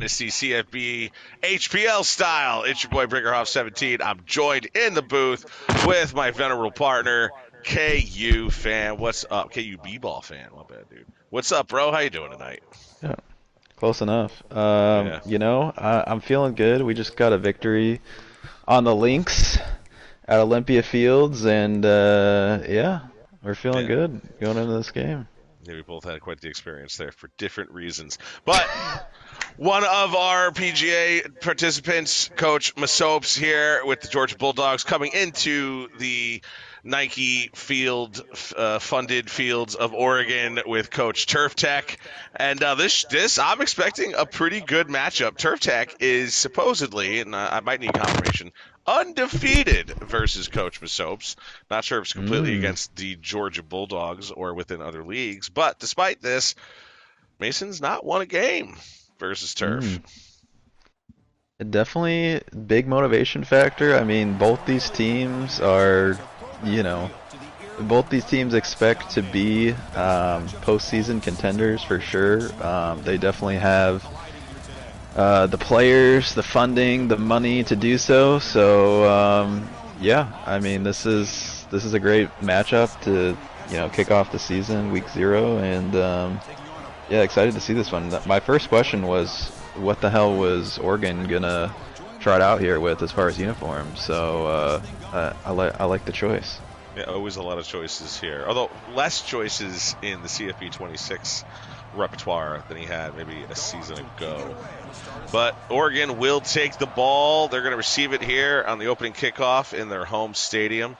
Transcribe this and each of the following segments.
Dynasty CFB HPL style. It's your boy Brinkerhoff17. I'm joined in the booth with my venerable partner, KU fan. What's up? KU B-ball fan. My bad, dude. What's up, bro? How you doing tonight? Yeah, close enough. Yeah. I'm feeling good. We just got a victory on the Lynx at Olympia Fields, and yeah, we're feeling Yeah. good going into this game. Yeah, we both had quite the experience there for different reasons. But one of our PGA participants, Coach Masopes, here with the Georgia Bulldogs, coming into the Nike field funded fields of Oregon with Coach Turf Tech, and this I'm expecting a pretty good matchup. Turf Tech is supposedly, and I might need confirmation, undefeated versus Coach Masopes. Not sure if it's completely Mm, against the Georgia Bulldogs or within other leagues, but despite this, Mason's not won a game versus Turf. mm. Definitely big motivation factor. I mean, you know, both these teams expect to be postseason contenders for sure. They definitely have the players, the funding, the money to do so. So yeah, I mean this is a great matchup to kick off the season, week 0, and yeah, excited to see this one. My first question was, what the hell was Oregon gonna trot out here with as far as uniforms? So I like the choice. Yeah, always a lot of choices here, although less choices in the CFB26 repertoire than he had maybe a season ago. But Oregon will take the ball. They're going to receive it here on the opening kickoff in their home stadium.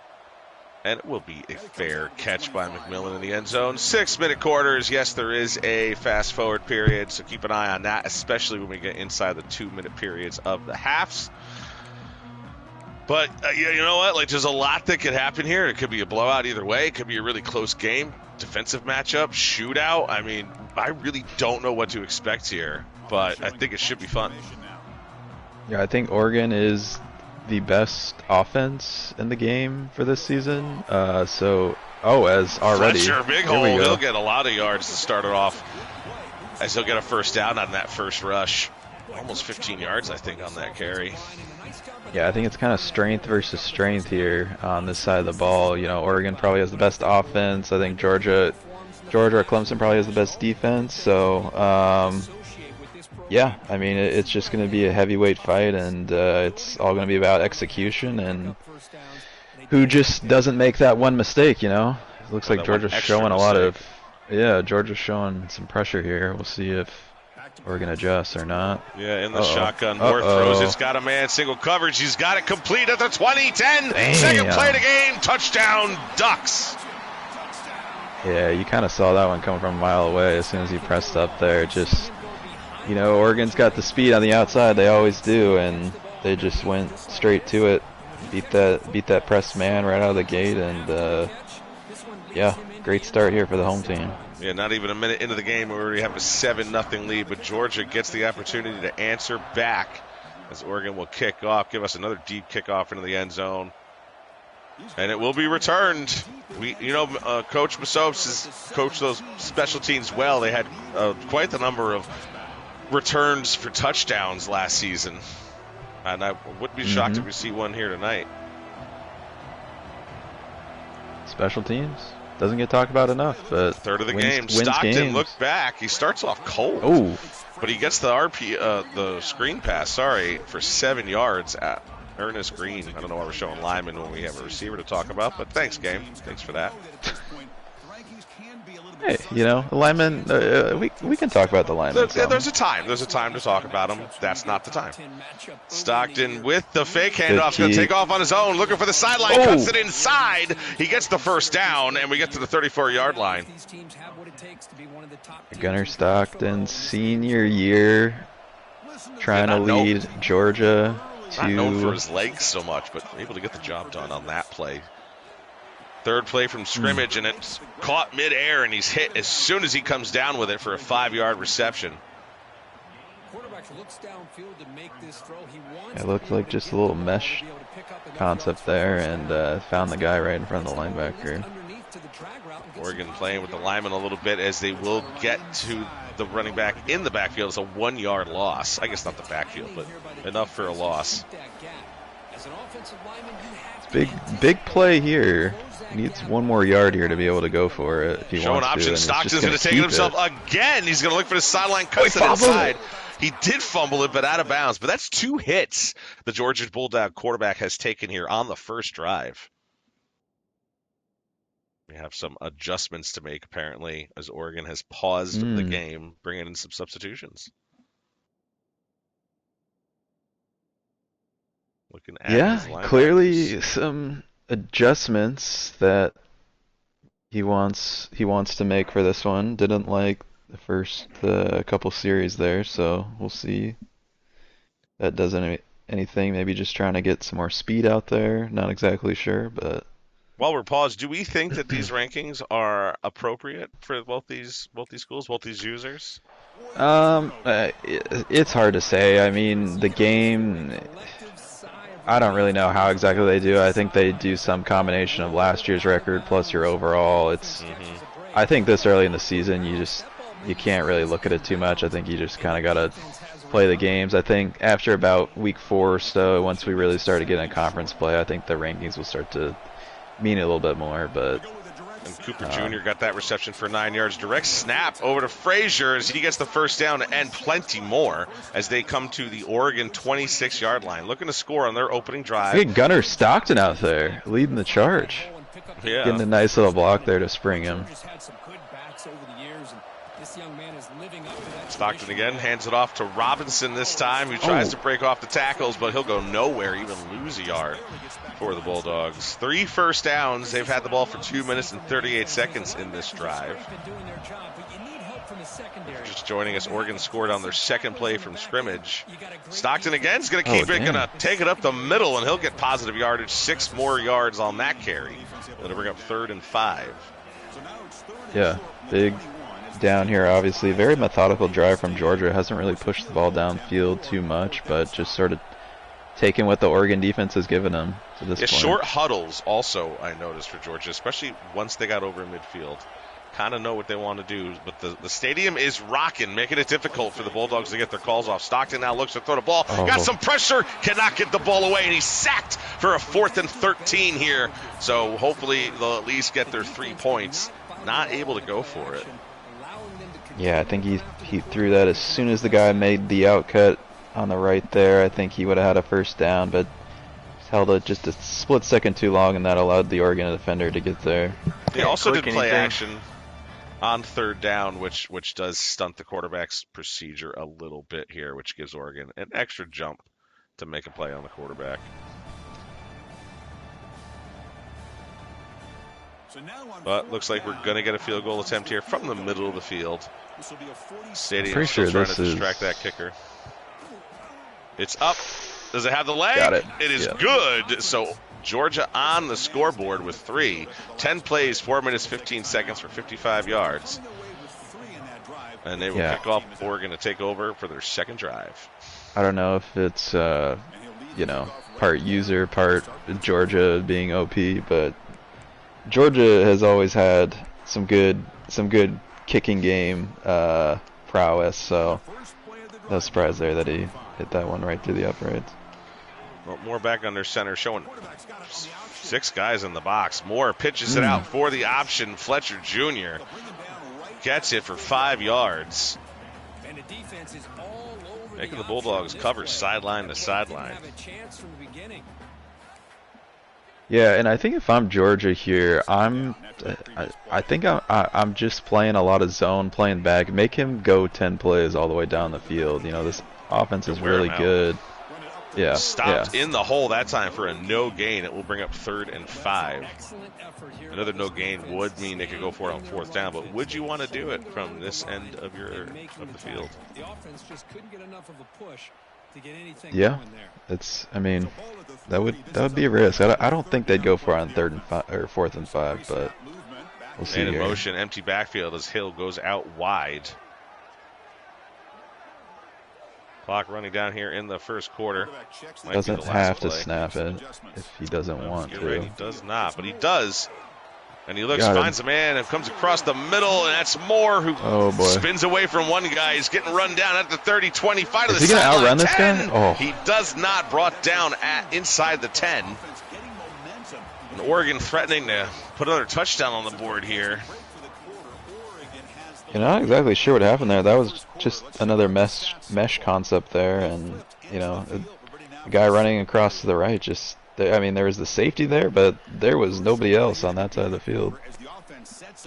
And it will be a fair catch by McMillan in the end zone. 6-minute quarters. Yes, there is a fast forward period, so keep an eye on that, especially when we get inside the 2-minute periods of the halves. But you know what? Like, there's a lot that could happen here. It could be a blowout either way. It could be a really close game, defensive matchup, shootout. I mean, I really don't know what to expect here, but I think it should be fun. Yeah, I think Oregon is the best offense in the game for this season. As already, Fletcher, big here hole. we He'll go. get a lot of yards to start it off, as he'll get a first down on that first rush. Almost 15 yards, I think, on that carry. Yeah, I think it's kind of strength versus strength here on this side of the ball. Oregon probably has the best offense. I think Georgia or Clemson probably has the best defense. So, yeah, I mean, it's just going to be a heavyweight fight, and it's all going to be about execution and who just doesn't make that one mistake. It looks Or like that one Georgia's extra showing mistake. Georgia's showing some pressure here. We'll see if Oregon adjusts or not. Yeah, in the Uh-oh. shotgun. Moore throws. It's Uh-oh. got a man, single coverage. He's got it complete at the 20, 10. Second Damn. play of the game. Touchdown, Ducks. Yeah, you kind of saw that one coming from a mile away as soon as he pressed up there. Just, Oregon's got the speed on the outside. They always do, and they just went straight to it. Beat that pressed man right out of the gate, and yeah, great start here for the home team. Yeah, not even a minute into the game, we already have a 7-0 lead, but Georgia gets the opportunity to answer back as Oregon will kick off, give us another deep kickoff into the end zone. And it will be returned. Coach Masopes has coached those special teams well. They had quite the number of returns for touchdowns last season. And I wouldn't be shocked if we see one here tonight. Special teams doesn't get talked about enough, but Third of the wins, game. wins Stockton games. looked back. He starts off cold. Oh, But he gets the screen pass, for 7 yards at Ernest Green. I don't know why we're showing Lyman when we have a receiver to talk about, but thanks, game. Thanks for that. hey, the linemen. We can talk about the linemen. There's a time. There's a time to talk about him. That's not the time. Stockton with the fake handoff. Going to take off on his own. Looking for the sideline. Oh. Cuts it inside. He gets the first down, and we get to the 34-yard line. Gunnar Stockton, senior year, trying to not lead Georgia Not known for to. his legs so much, but able to get the job done on that play. Third play from scrimmage, and it's caught midair, and he's hit as soon as he comes down with it for a 5-yard reception. It looked like just a little mesh concept there, and found the guy right in front of the linebacker. Oregon playing with the lineman a little bit as they will get to the running back in the backfield. It's a 1 yard loss. I guess not the backfield, but enough for a loss. Big play here. He needs 1 more yard here to be able to go for it. If he Showing wants option. to, Stockton's going to take it himself again. He's going to look for the sideline, cuts it inside. He did fumble it, but out of bounds. But that's 2 hits the Georgia Bulldog quarterback has taken here on the first drive. We have some adjustments to make, apparently, as Oregon has paused the game, bringing in some substitutions. Looking at clearly some adjustments that he wants to make for this one. Didn't like the first couple series there, so we'll see. That does anything. Maybe just trying to get some more speed out there. Not exactly sure, but. While we're paused, do we think that these rankings are appropriate for both these schools, both these users? It's hard to say. I mean, the game, I don't really know how exactly they do. I think they do some combination of last year's record plus your overall. It's, I think this early in the season, you can't really look at it too much. I think you just kind of got to play the games. I think after about week 4 or so, once we really start to get in conference play, I think the rankings will start to mean a little bit more. But and Cooper Jr. got that reception for 9 yards. Direct snap over to Frazier as he gets the first down and plenty more as they come to the Oregon 26-yard line, looking to score on their opening drive. Hey, Gunnar Stockton out there leading the charge. Yeah, getting a nice little block there to spring him. Stockton again hands it off to Robinson this time, who tries to break off the tackles, but he'll go nowhere, even lose a yard for the Bulldogs. 3 first downs. They've had the ball for 2 minutes and 38 seconds in this drive. Just joining us, Oregon scored on their second play from scrimmage. Stockton again is going to keep it, going to take it up the middle, and he'll get positive yardage. 6 more yards on that carry. That'll bring up 3rd and 5. Yeah, big down here, obviously. Very methodical drive from Georgia. Hasn't really pushed the ball downfield too much, but just sort of taking what the Oregon defense has given them to this point. Short huddles also, I noticed, for Georgia, especially once they got over in midfield. Kind of know what they want to do, but the stadium is rocking, making it difficult for the Bulldogs to get their calls off. Stockton now looks to throw the ball. Got some pressure, cannot get the ball away, and he's sacked for a 4th and 13 here. So hopefully they'll at least get their 3 points. Not able to go for it. Yeah, I think he threw that as soon as the guy made the outcut on the right there. I think he would have had a first down, but held it just a split second too long, and that allowed the Oregon defender to get there. He also did play action on 3rd down, which does stunt the quarterback's procedure a little bit here, which gives Oregon an extra jump to make a play on the quarterback. But looks like we're going to get a field goal attempt here from the middle of the field. Stadium still trying to distract that kicker. It's up. Does it have the leg? Got it. It is good. So Georgia on the scoreboard with 3. 10 plays, 4 minutes, 15 seconds for 55 yards. And they will kick off Oregon to take over for their second drive. I don't know if it's, part user, part Georgia being OP, but Georgia has always had some good kicking game prowess, so no surprise there that he hit that one right through the uprights. Well, Moore back under center, showing 6 guys in the box. Moore pitches it out for the option. Fletcher Jr. gets it for 5 yards. Making the Bulldogs cover sideline to sideline. Yeah, and I think if I'm Georgia here, I think I'm just playing a lot of zone, playing back. Make him go 10 plays all the way down the field. This offense is really good. Yeah, stopped in the hole that time for a no gain. It will bring up 3rd and 5. Another no gain would mean they could go for it on 4th down, but would you want to do it from this end of the field? Yeah, that would be a risk. I don't think they'd go for it on 3rd and 5 or 4th and 5, but we'll see. And in motion, empty backfield as Hill goes out wide. Clock running down here in the first quarter. Doesn't have to snap it if he doesn't want to. Right, he does not, but he does. And he looks, finds a man, and comes across the middle, and that's Moore who spins away from one guy. He's getting run down at the 30, 25 to the sideline. Is he going to outrun this guy? Oh. He does not, brought down at inside the 10. And Oregon threatening to put another touchdown on the board here. You're not exactly sure what happened there. That was just another mesh concept there, and the guy running across to the right just. I mean, there was the safety there, but there was nobody else on that side of the field.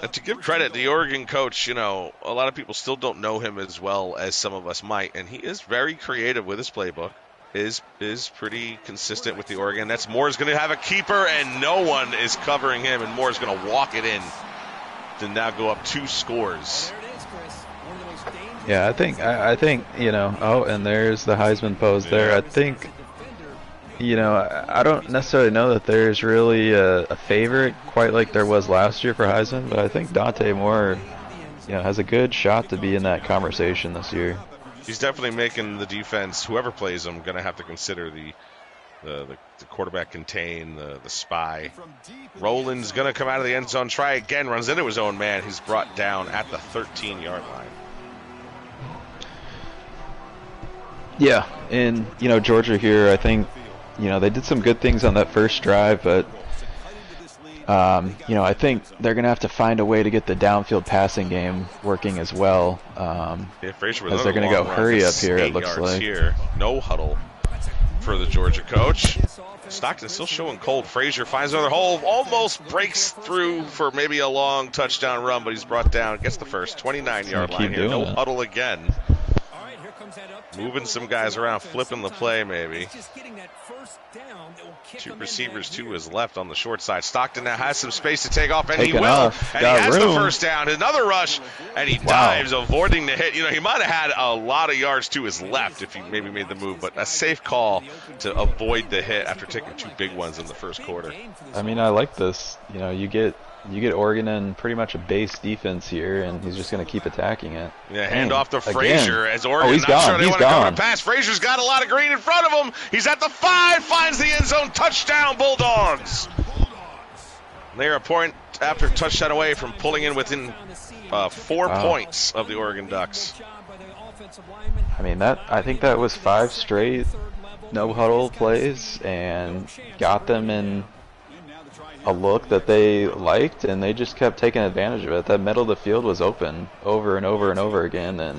And to give credit, the Oregon coach, a lot of people still don't know him as well as some of us might, and he is very creative with his playbook. Is pretty consistent with the Oregon. That's Moore's going to have a keeper, and no one is covering him, and Moore's going to walk it in to now go up 2 scores. Yeah, I think oh, and there's the Heisman pose there. I think. I don't necessarily know that there's really a favorite quite like there was last year for Heisman, but I think Dante Moore, has a good shot to be in that conversation this year. He's definitely making the defense, whoever plays him, going to have to consider the quarterback contain, the spy. Roland's going to come out of the end zone, try again, runs into his own man. He's brought down at the 13-yard line. Yeah, and, Georgia here, I think, they did some good things on that first drive, but, I think they're going to have to find a way to get the downfield passing game working as well. Because they're going to go hurry up here, it looks like. Here. No huddle for the Georgia coach. Stockton still showing cold. Frazier finds another hole, almost breaks through for maybe a long touchdown run, but he's brought down, gets the first 29-yard line here. No huddle again. Moving some guys around, flipping the play maybe. 2 receivers to his left on the short side. Stockton now has some space to take off, and he will. And he has the first down. Another rush, and he dives, avoiding the hit. He might have had a lot of yards to his left if he maybe made the move, but a safe call to avoid the hit after taking 2 big ones in the first quarter. I mean, I like this. You get Oregon in pretty much a base defense here, and he's just going to keep attacking it. Yeah, hand off to Frazier as Oregon. He's gone. Sure they want to cover the pass. Frazier's got a lot of green in front of him. He's at the 5, finds the end zone. Touchdown, Bulldogs. They're a point after touchdown away from pulling in within 4 points of the Oregon Ducks. I mean, I think that was 5 straight no huddle plays and got them in a look that they liked, and they just kept taking advantage of it. That middle of the field was open over and over and over again, and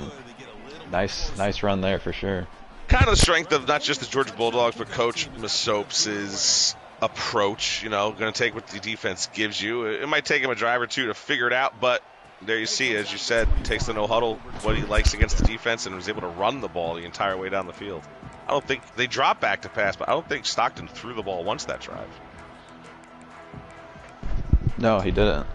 nice run there for sure. Kind of the strength of not just the Georgia Bulldogs, but Coach Masopes' approach, going to take what the defense gives you. It might take him a drive or two to figure it out, but there you see, as you said, takes the no huddle, what he likes against the defense, and was able to run the ball the entire way down the field. I don't think they dropped back to pass, but I don't think Stockton threw the ball once that drive. No, he didn't.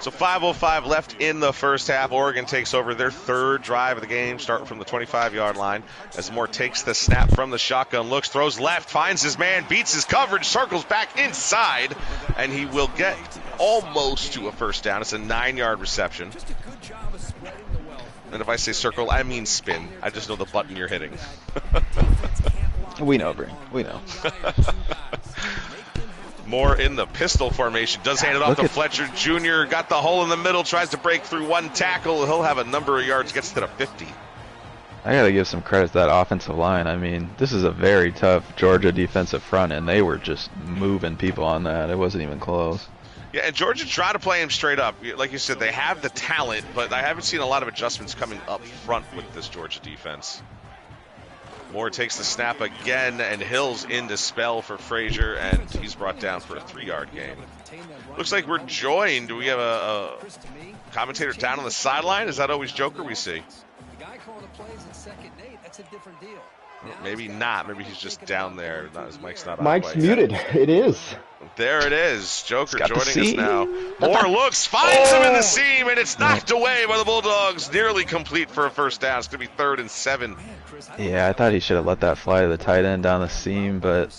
So 5:05 left in the first half. Oregon takes over their 3rd drive of the game, starting from the 25-yard line. As Moore takes the snap from the shotgun, looks, throws left, finds his man, beats his coverage, circles back inside, and he will get almost to a first down. It's a 9-yard reception. And if I say circle, I mean spin. I just know the button you're hitting. We know, Brink. We know. Moore in the pistol formation, does hand it off to Fletcher Jr., got the hole in the middle, tries to break through 1 tackle. He'll have a number of yards, gets to the 50. I got to give some credit to that offensive line. I mean, this is a very tough Georgia defensive front, and they were just moving people on that. It wasn't even close. Yeah, and Georgia tried to play him straight up. Like you said, they have the talent, but I haven't seen a lot of adjustments coming up front with this Georgia defense. Moore takes the snap again, and Hill's in to spell for Frazier, and he's brought down for a 3-yard gain. Looks like we're joined. Do we have a commentator down on the sideline? Is that always Joker we see? Maybe not. Maybe he's just down there. His mic's not on. Mike's muted. It is. There it is. Joker joining us now. Moore looks, finds him in the seam, and it's knocked away by the Bulldogs. Nearly complete for a first down. It's going to be 3rd and 7. Yeah, I thought he should have let that fly to the tight end down the seam, but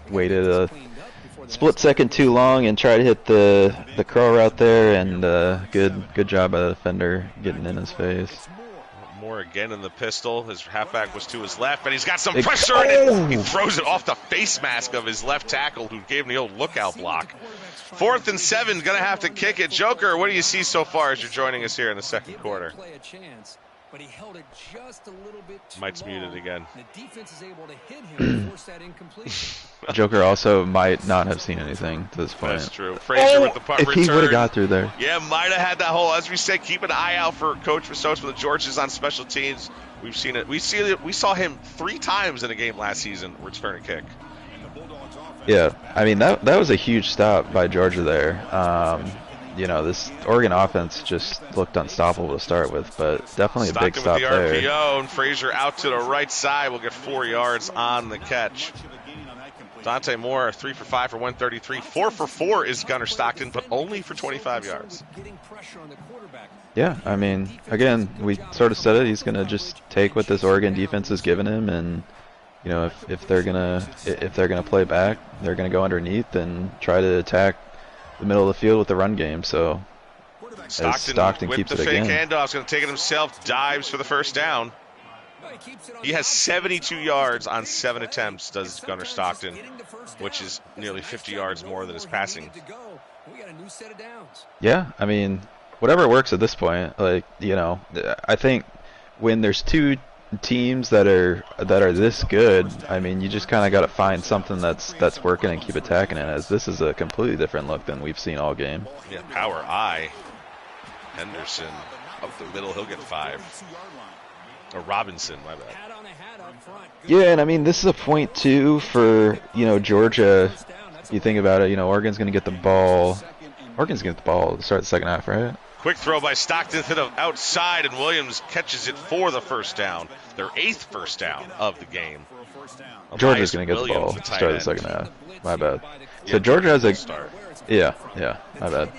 waited a split second too long and tried to hit the curl route there, and good job by the defender getting in his face. Moore again in the pistol. His halfback was to his left, and he's got some pressure in it. He throws it off the face mask of his left tackle, who gave him the old lookout block. 4th and 7, going to have to kick it. Joker, what do you see so far as you're joining us here in the second quarter? But he held it just a little bit too Mike's long. muted again. The defense is able to hit him and force that incompletion. Joker also might not have seen anything to this point. That's true. Frazier with the punt if return. He would have got through there. Yeah, might have had that whole, as we said, keep an eye out for Coach Vassos for the Georges on special teams. We've seen it. We saw him 3 times in a game last season return a kick. Yeah, I mean, that was a huge stop by Georgia there. You know, this Oregon offense just looked unstoppable to start with, but definitely a big stop with the there. RPO, and Frazier out to the right side will get 4 yards on the catch. Dante Moore, 3 for 5 for 133. 4 for 4 is Gunnar Stockton, but only for 25 yards. Yeah, I mean, again, we sort of said it. He's going to just take what this Oregon defense has given him, and you know, if they're gonna play back, they're gonna go underneath and try to attack the middle of the field with the run game. So Stockton keeps it again. With the fake handoff, going to take it himself, dives for the first down. He has 72 yards on 7 attempts, does Gunnar Stockton, which is nearly 50 yards more than his passing. Yeah, I mean, whatever works at this point. Like, you know, I think when there's 2 teams that are this good, I mean, you just kind of got to find something that's working and keep attacking it, as this is a completely different look than we've seen all game. Yeah, power I. Henderson up the middle, he'll get 5. Or Robinson, my bad. Yeah, and I mean, this is a point too for, you know, Georgia. You think about it, you know, Oregon's going to get the ball. Oregon's going to get the ball to start the second half, right? Quick throw by Stockton to the outside, and Williams catches it for the first down. Their 8th first down of the game. Georgia's going to get the ball to start the second half. My bad. So Georgia has a start. Yeah, my bad.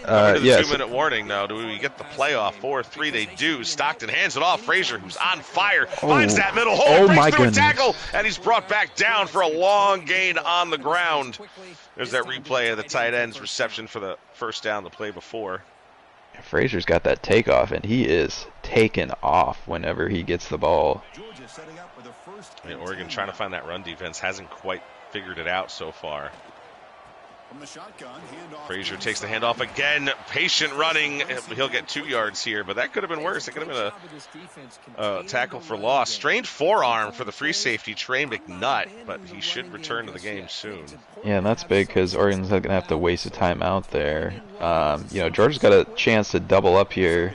Yeah. 2-minute warning now. Do we get the playoff? 4-3, they do. Stockton hands it off. Frazier, who's on fire, finds that middle hole, breaks through a tackle, and he's brought back down for a long gain on the ground. There's that replay of the tight end's reception for the first down the play before. Frazier's got that takeoff, and he is taken off whenever he gets the ball. I mean, Oregon trying to find that run defense hasn't quite figured it out so far. Frazier takes the handoff again. Patient running. He'll get 2 yards here, but that could have been worse. It could have been a tackle for loss. Strained forearm for the free safety, Trey McNutt, but he should return to the game soon. Yeah, and that's big because Oregon's not going to have to waste a timeout there. You know, Georgia's got a chance to double up here.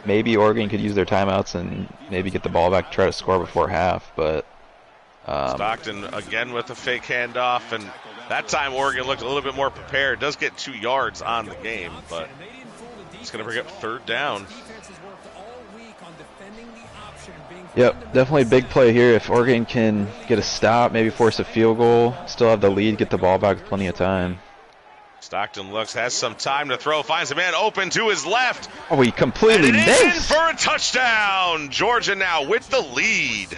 Maybe Oregon could use their timeouts and maybe get the ball back to try to score before half, but Stockton again with a fake handoff, and that time Oregon looked a little bit more prepared. Does get 2 yards on the game, but it's going to bring up 3rd down. Yep, definitely a big play here. If Oregon can get a stop, maybe force a field goal, still have the lead, get the ball back with plenty of time. Stockton looks, has some time to throw, finds a man open to his left. Oh, he completely missed. And it is in missed. for a touchdown. Georgia now with the lead.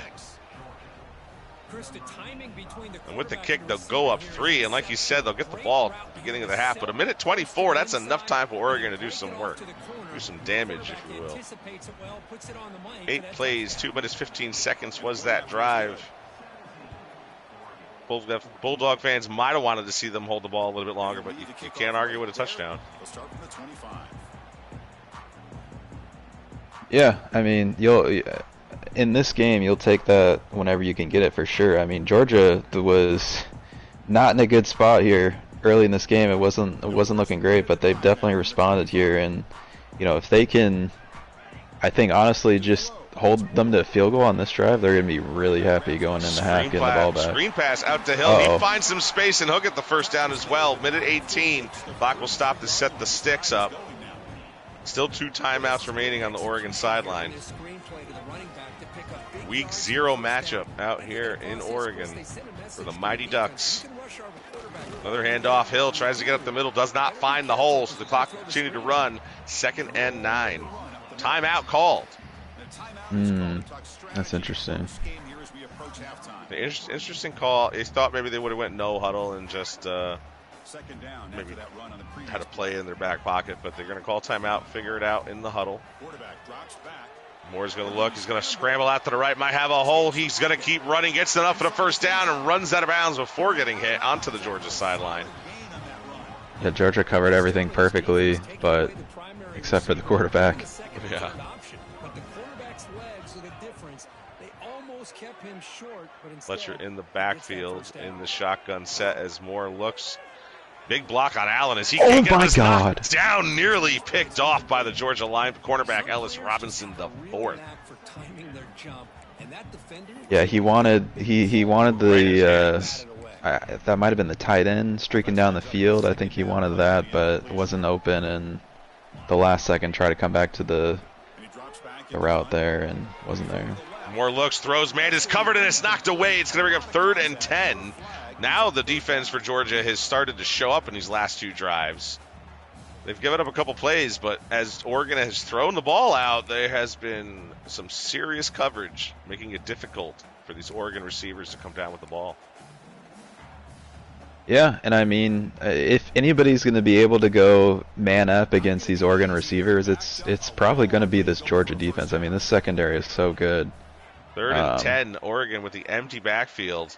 And with the kick, they'll go up 3, and like you said, they'll get the ball at the beginning of the half. But 1:24, that's enough time for Oregon to do some work, do some damage, if you will. 8 plays, 2 minutes, 15 seconds was that drive. Bulldog fans might have wanted to see them hold the ball a little bit longer, but you can't argue with a touchdown. Yeah, I mean, in this game, you'll take that whenever you can get it for sure. I mean, Georgia was not in a good spot here early in this game. It wasn't looking great, but they've definitely responded here. And you know, if they can, I think honestly, just hold them to a field goal on this drive, they're going to be really happy going in the half, getting the ball back. Screen pass out to Hill. He finds some space, and he'll get the first down as well. 1:18. Clock will stop to set the sticks up. Still 2 timeouts remaining on the Oregon sideline. Week 0 matchup out here in Oregon for the Mighty Ducks. Another handoff. Hill tries to get up the middle, does not find the hole, so the clock will continue to run. 2nd and 9. Timeout called. That's interesting. Interesting call. They thought maybe they would have went no huddle and just maybe had a play in their back pocket, but they're going to call timeout, figure it out in the huddle. Moore's going to look. He's going to scramble out to the right. Might have a hole. He's going to keep running. Gets enough for the first down and runs out of bounds before getting hit onto the Georgia sideline. Yeah, Georgia covered everything perfectly, but except for the quarterback. Yeah. Fletcher in the backfield in the shotgun set as Moore looks. Big block on Allen as he can't get his knocked down, nearly picked off by the Georgia line cornerback Ellis Robinson the fourth. Yeah, he wanted the that might have been the tight end streaking down the field. I think he wanted that, but it wasn't open, and the last second tried to come back to the route there and wasn't there. Moore looks, throws, man is covered, and it's knocked away. It's going to bring up 3rd and 10. Now the defense for Georgia has started to show up in these last 2 drives. They've given up a couple plays, but as Oregon has thrown the ball out, there has been some serious coverage, making it difficult for these Oregon receivers to come down with the ball. Yeah, and I mean, if anybody's going to be able to go man up against these Oregon receivers, it's probably going to be this Georgia defense. I mean, this secondary is so good. 3rd and 10, Oregon with the empty backfield.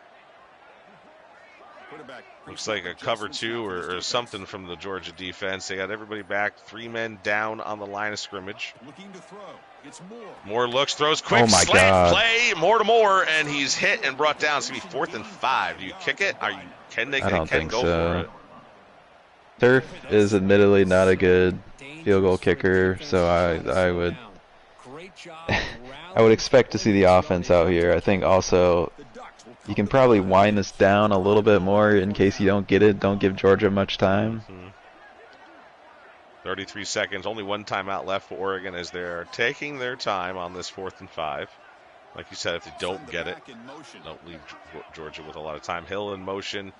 Looks like a cover 2 or something from the Georgia defense. They got everybody back, 3 men down on the line of scrimmage. Moore looks, throws quick, slant play, Moore, and he's hit and brought down. It's going to be 4th and 5. Do you kick it? Can they go for it? Turf is admittedly not a good field goal kicker, so I would I would expect to see the offense out here. I think also you can probably wind this down a little bit more in case you don't get it. Don't give Georgia much time. 33 seconds, only 1 timeout left for Oregon as they're taking their time on this 4th and 5. Like you said, if they don't get it, don't leave Georgia with a lot of time. Hill in motion,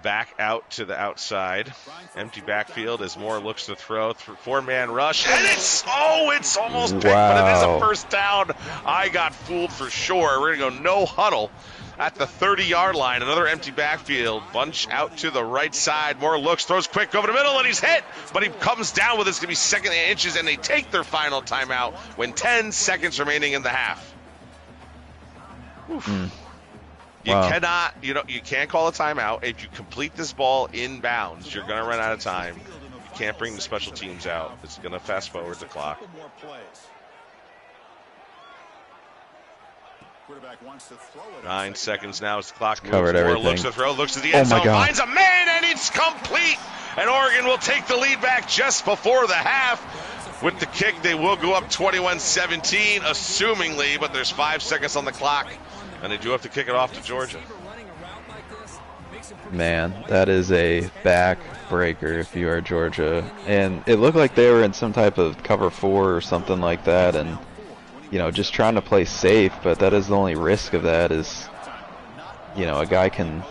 back out to the outside. Empty backfield as Moore looks to throw. 4-man rush, and it's almost picked, but it is a first down. I got fooled for sure. We're going to go no huddle at the 30-yard line. Another empty backfield. Bunch out to the right side. Moore looks, throws quick over the middle, and he's hit. But he comes down with it. It's going to be 2nd and inches, and they take their final timeout when 10 seconds remaining in the half. You cannot, you can't call a timeout. If you complete this ball inbounds, you're going to run out of time. You can't bring the special teams out. It's going to fast forward the clock. 9 seconds now as the clock moves. Covered Moore everything. looks to throw, looks to the end zone, finds a man, and it's complete. And Oregon will take the lead back just before the half. With the kick, they will go up 21-17, assumingly, but there's 5 seconds on the clock, and they do have to kick it off to Georgia. Man, that is a backbreaker if you are Georgia. And it looked like they were in some type of cover 4 or something like that, and just trying to play safe, but that is the only risk of that is, a guy can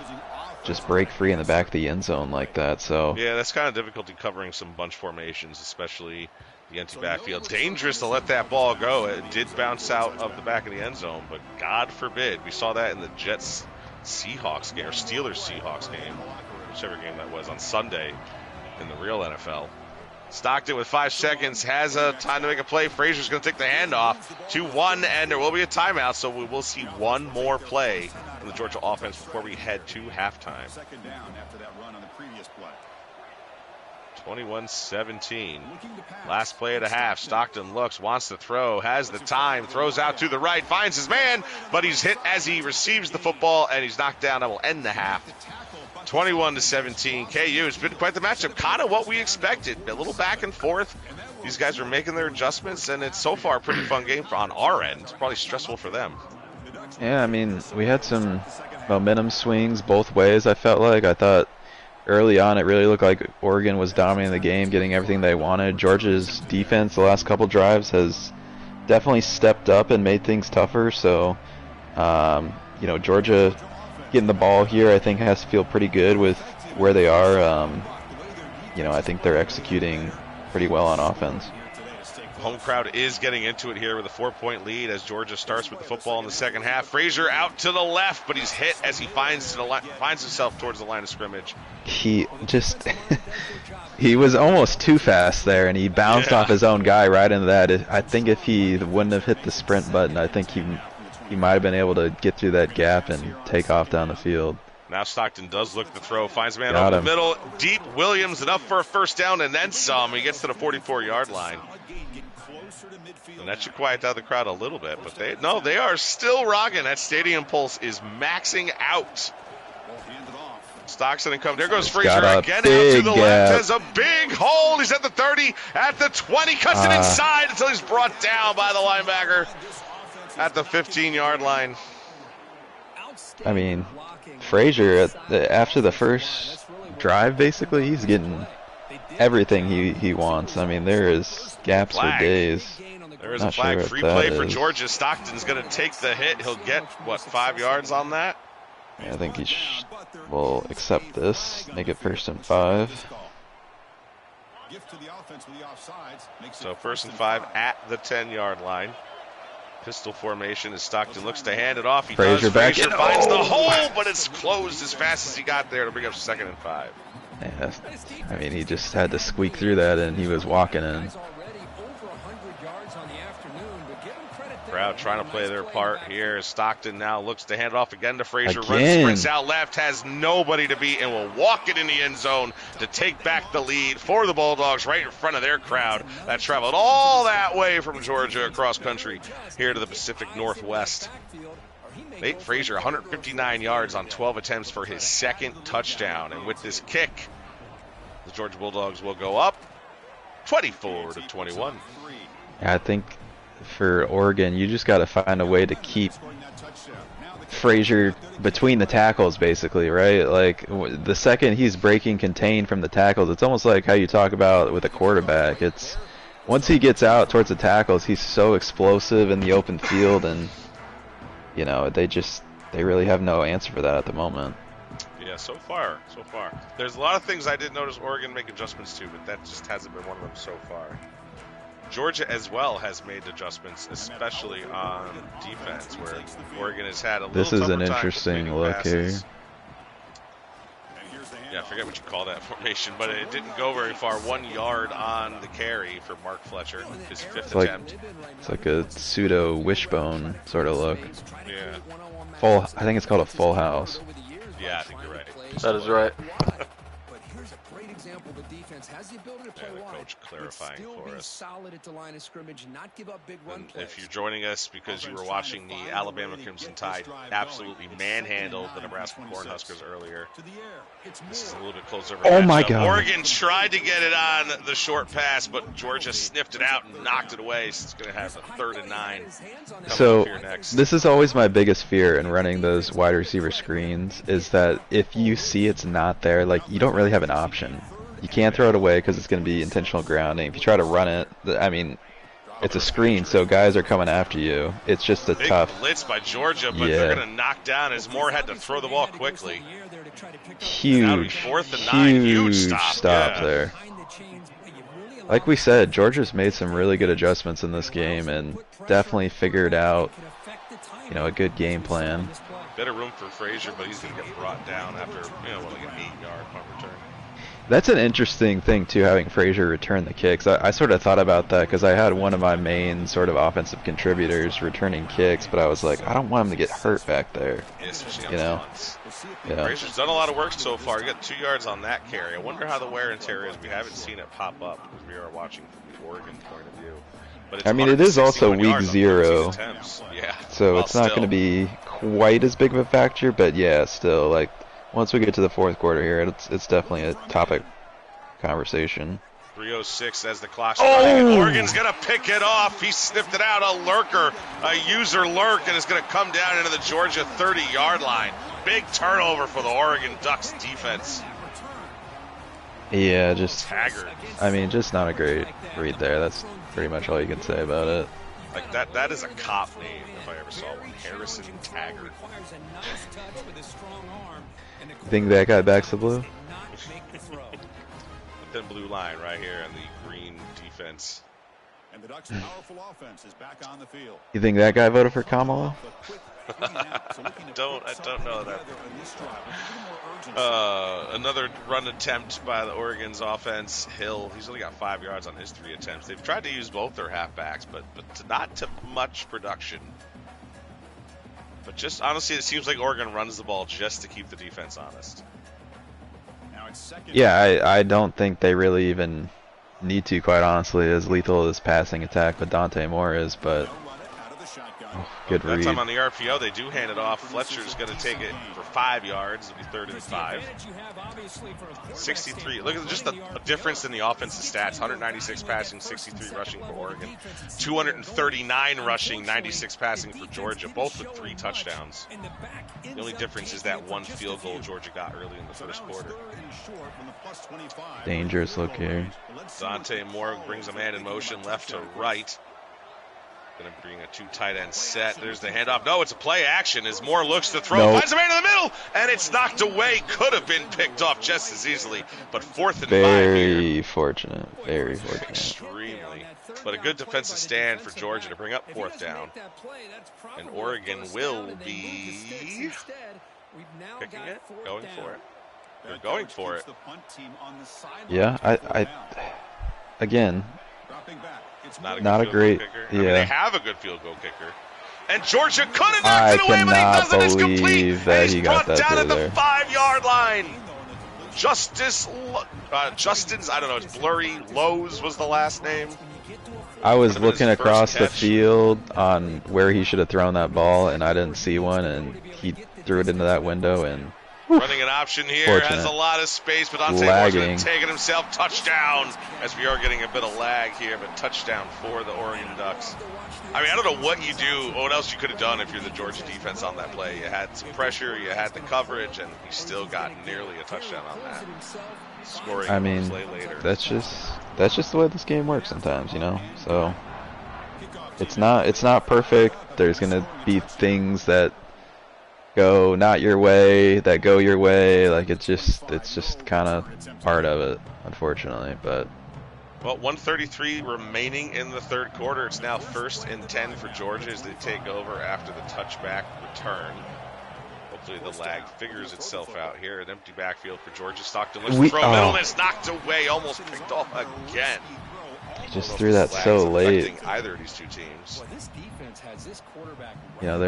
just break free in the back of the end zone like that. So yeah, that's kind of difficulty covering some bunch formations, especially the empty backfield. Dangerous to let that ball go. It did bounce out of the back of the end zone, but God forbid. We saw that in the Jets-Seahawks game, or Steelers-Seahawks game, whichever game that was on Sunday in the real NFL. Stockton with 5 seconds has a time to make a play. Frazier's going to take the handoff 2-1, and there will be a timeout, so we will see one more play from the Georgia offense before we head to halftime. 21-17. Last play of the half. Stockton looks, wants to throw, has the time, throws out to the right, finds his man, but he's hit as he receives the football, and he's knocked down. That will end the half. 21-17. KU has been quite the matchup. Kind of what we expected. A little back and forth. These guys are making their adjustments, and it's so far a pretty fun game on our end. It's probably stressful for them. Yeah, I mean, we had some momentum swings both ways, I felt like. I thought early on it really looked like Oregon was dominating the game, getting everything they wanted. Georgia's defense the last couple drives has definitely stepped up and made things tougher. So, Georgia getting the ball here, I think, has to feel pretty good with where they are. I think they're executing pretty well on offense. Home crowd is getting into it here with a 4-point lead as Georgia starts with the football in the second half. Frazier out to the left, but he's hit as he finds himself towards the line of scrimmage. He just He was almost too fast there, and he bounced Yeah. off his own guy right into that. I think if he wouldn't have hit the sprint button, I think he might have been able to get through that gap and take off down the field. Now Stockton does look to throw, finds a man Got over him. the middle, deep. Williams enough for a first down and then some. He gets to the 44-yard line. And that should quiet down the crowd a little bit, but they are still rocking. That stadium pulse is maxing out. Stockton and come. There goes Frazier again out to the left. Has a big hole. He's at the 30, at the 20, cuts it inside until he's brought down by the linebacker at the 15-yard line. I mean, Frazier, after the first drive, basically, he's getting everything he wants. I mean, there is gaps for days. There is a flag. Free play for Georgia. Stockton's going to take the hit. He'll get, 5 yards on that? Yeah, I think he will accept this, make it 1st and 5. So 1st and 5 at the 10-yard line. Pistol formation as Stockton looks to hand it off. Frazier back in. Finds the hole, but it's closed as fast as he got there to bring up 2nd and 5. Yeah, I mean, he just had to squeak through that, and he was walking in. Crowd trying to play their part here. Stockton now looks to hand it off again to Frazier. Runs, sprints out left, has nobody to beat, and will walk it in the end zone to take back the lead for the Bulldogs right in front of their crowd that traveled all that way from Georgia across country here to the Pacific Northwest. Nate Frazier, 159 yards on 12 attempts for his 2nd touchdown. And with this kick, the Georgia Bulldogs will go up 24-21. I think for Oregon, you just got to find a way to keep Frazier between the tackles, basically, right? Like, the second he's breaking contain from the tackles, it's almost like how you talk about with a quarterback. It's once he gets out towards the tackles, he's so explosive in the open field, and you know, they really have no answer for that at the moment. Yeah, so far. There's a lot of things I did notice Oregon make adjustments to, but that just hasn't been one of them so far. Georgia as well has made adjustments, especially on defense, where Oregon has had a little This is tougher an time interesting completing look passes. here. Yeah, I forget what you call that formation, but it didn't go very far. 1 yard on the carry for Mark Fletcher, his 5th attempt. It's like a pseudo wishbone sort of look. Yeah. I think it's called a full house. Yeah, I think you're right. That is right. But here's a great example. The defense has the ability to play And the wide, coach clarifying but still for be us. solid at the line of scrimmage, not give up big run And plays. if you're joining us because you were watching the Alabama Crimson Tide absolutely manhandle the Nebraska Cornhuskers earlier, this is a little bit closer. Oh my God. Oregon tried to get it on the short pass, but Georgia sniffed it out and knocked it away. So it's going to have a 3rd and 9. So this is always my biggest fear in running those wide receiver screens, is that if you see it's not there, like, you don't really have an option. You can't throw it away because it's going to be intentional grounding. If you try to run it, I mean, it's a screen, so guys are coming after you. It's just a big tough blitz by Georgia, but they're going to knock down as Moore had to throw the ball quickly. huge stop there. Like we said, Georgia's made some really good adjustments in this game and definitely figured out, you know, a good game plan. Better room for Frazier, but he's going to get brought down after, like an 8-yard punt return. That's an interesting thing, too, having Frazier return the kicks. I sort of thought about that because I had one of my main sort of offensive contributors returning kicks, but I was like, I don't want him to get hurt back there. Yeah, especially on you know? punts. Yeah. Frazier's done a lot of work so far. He got 2 yards on that carry. I wonder how the wear and tear is. We haven't seen it pop up because we are watching from the Oregon point of view. But it's I mean, it is also week 0, yeah. so it's not going to be quite as big of a factor, but yeah, still, like, once we get to the 4th quarter here, it's definitely a topic conversation. 3:06 as the clock's running, and Oregon's going to pick it off. He sniffed it out, a lurker, a user lurk, and it's going to come down into the Georgia 30-yard line. Big turnover for the Oregon Ducks defense. Yeah, just Taggart. I mean, just not a great read there. That's pretty much all you can say about it. Like that is a cop name if I ever saw one. Harrison Taggart. You think that guy backs the blue? Thin blue line right here on the green defense. And the Ducks' powerful offense is back on the field. You think that guy voted for Kamala? I don't know that. Another run attempt by the Oregon's offense. Hill, he's only got 5 yards on his 3 attempts. They've tried to use both their halfbacks, but not to much production. But just honestly, it seems like Oregon runs the ball just to keep the defense honest. Yeah, I don't think they really even need to, quite honestly, as lethal as passing attack with Dante Moore is, but good read. That time on the RPO, they do hand it off. Fletcher's going to take it for 5 yards. It'll be 3rd and 5. 63. Look at just a difference in the offensive stats. 196 passing, 63 rushing for Oregon. 239 rushing, 96 passing for Georgia, both with 3 touchdowns. The only difference is that 1 field goal Georgia got early in the first quarter. Dangerous look here. Dante Moore brings a man in motion left to right. Going to bring a 2 tight end set. There's the handoff. No, it's a play action as Moore looks to throw. Finds a man in the middle, and it's knocked away. Could have been picked off just as easily, but 4th and 5 here. Very fortunate. Very fortunate. Extremely. But a good defensive stand for Georgia to bring up 4th down. And Oregon will be picking it, going for it. They're going for it. Yeah, I again, not a great kicker. Yeah. I mean, they have a good field goal kicker. And Georgia could have knocked it away, but he doesn't. It's complete. And he's brought down at the 5-yard line. Justin's, I don't know, it's blurry. Lowe's was the last name. I was looking across the field on where he should have thrown that ball, and I didn't see one, and he threw it into that window, and running an option here, has a lot of space, but Dante Moore's taking himself. Touchdown, as we are getting a bit of lag here, but touchdown for the Oregon Ducks. I mean, I don't know what you do, what else you could have done if you're the Georgia defense on that play. You had some pressure, you had the coverage, and you still got nearly a touchdown on that. Scoring I mean, play later. That's just the way this game works sometimes, you know. So it's not perfect. There's gonna be things that go not your way, that go your way. Like it's just kind of part of it, unfortunately. But well, 1:33 remaining in the 3rd quarter. It's now 1st and 10 for Georgia as they take over after the touchback return. Hopefully the lag figures itself out here. An empty backfield for Georgia. Stockton looks to throw middle, and it's knocked away, almost picked off again. He just threw that so late. Either of these 2 teams. You know,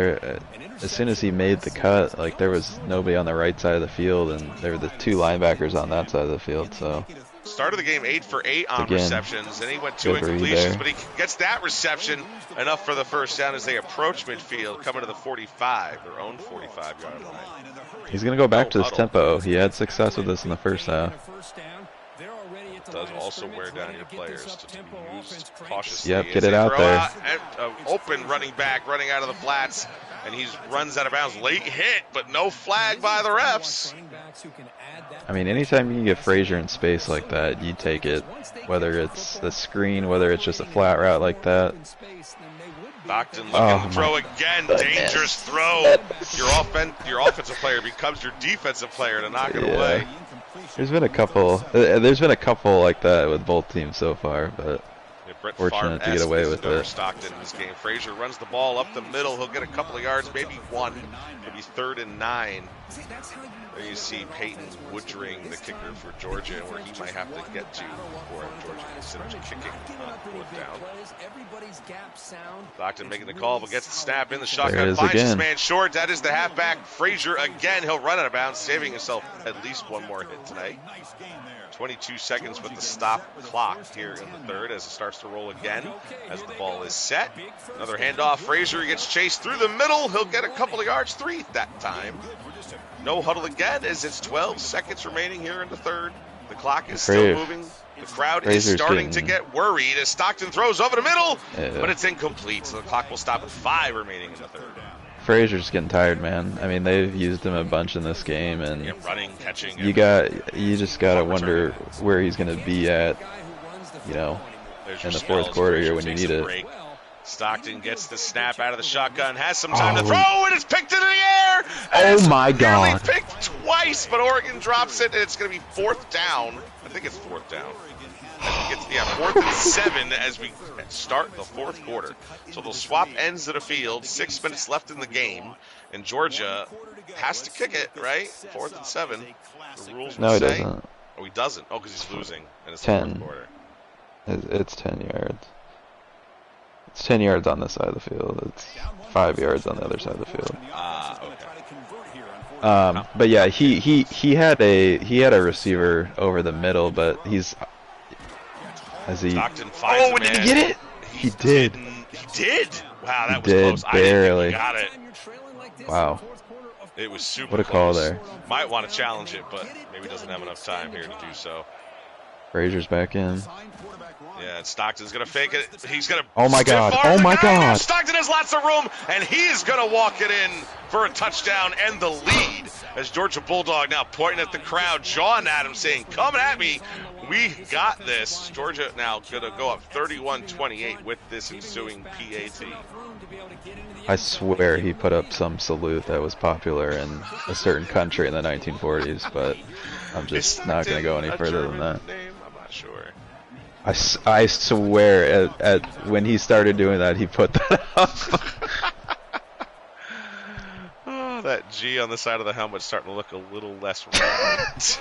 as soon as he made the cut, like there was nobody on the right side of the field, and there were the 2 linebackers on that side of the field. So started the game 8 for 8 on receptions, and he went 2 incompletions, but he gets that reception enough for the 1st down as they approach midfield, coming to the 45, their own 45-yard line. He's going to go back to his tempo. He had success with this in the first half. It does also wear down your players to be used cautiously. Yep, get it out there. Open running back, running out of the flats, and he runs out of bounds. Late hit, but no flag by the refs. I mean, anytime you can get Frazier in space like that, you take it. Whether it's the screen, whether it's just a flat route like that. Stockton looking to throw again. Dangerous throw. Your offensive player becomes your defensive player to knock it away. There's been a couple like that with both teams so far, but fortunate to get away with it. Stockton in this game. Frazier runs the ball up the middle. He'll get a couple of yards, maybe 1. It'll be 3rd and 9. There you see Peyton Woodring, the kicker for Georgia, where he might have to get to before Georgia considers kicking on 4th down. Stockton making the call, but gets the snap in the shotgun. Finds his man short. That is the halfback. Frazier again. He'll run out of bounds, saving himself at least 1 more hit tonight. 22 seconds with the stop clock here in the 3rd as it starts to roll again as the ball is set. Another handoff. Frazier gets chased through the middle. He'll get a couple of yards, 3 that time. No huddle again as it's 12 seconds remaining here in the 3rd. The clock is still moving. The crowd is starting to get worried as Stockton throws over the middle, but it's incomplete, so the clock will stop at 5 remaining in the 3rd. Frazier's getting tired, man. I mean, they've used him a bunch in this game, and running, catching. You just gotta wonder where he's gonna be at, you know, in the 4th quarter here when you need it. Stockton gets the snap out of the shotgun, has some time to throw, and it's picked into the air. Oh my God! Nearly picked twice, but Oregon drops it, and it's going to be 4th down. I think it's 4th down. He gets 4th and 7 as we start the fourth quarter. So they'll swap ends of the field. 6 minutes left in the game, and Georgia has to kick it, right? 4th and 7. The rules No, will he say. doesn't. Oh, he doesn't. Oh, because he's losing, and it's 10. the fourth quarter. It's 10 yards. It's 10 yards on this side of the field. It's 5 yards on the other side of the field. Okay. But yeah, he had a receiver over the middle, but Stockton Oh, did he get it? He did. He did. Wow, that He was did, close. I didn't barely. think he got it. Wow. It was super What a close. call there. Might want to challenge it, but maybe doesn't have enough time here to do so. Frazier's back in. Yeah, and Stockton's going to fake it. He's going to Oh my God. stiff arm Oh the my guy. God. Now Stockton has lots of room, and he's going to walk it in for a touchdown and the lead as Georgia Bulldog now pointing at the crowd, jawing at him, saying, "Come at me. We got this." Georgia now going to go up 31-28 with this ensuing PAT. I swear he put up some salute that was popular in a certain country in the 1940s, but I'm just not going to go any further than that. Name? I'm not sure. I swear at when he started doing that, he put that up. Oh, that G on the side of the helmet starting to look a little less right.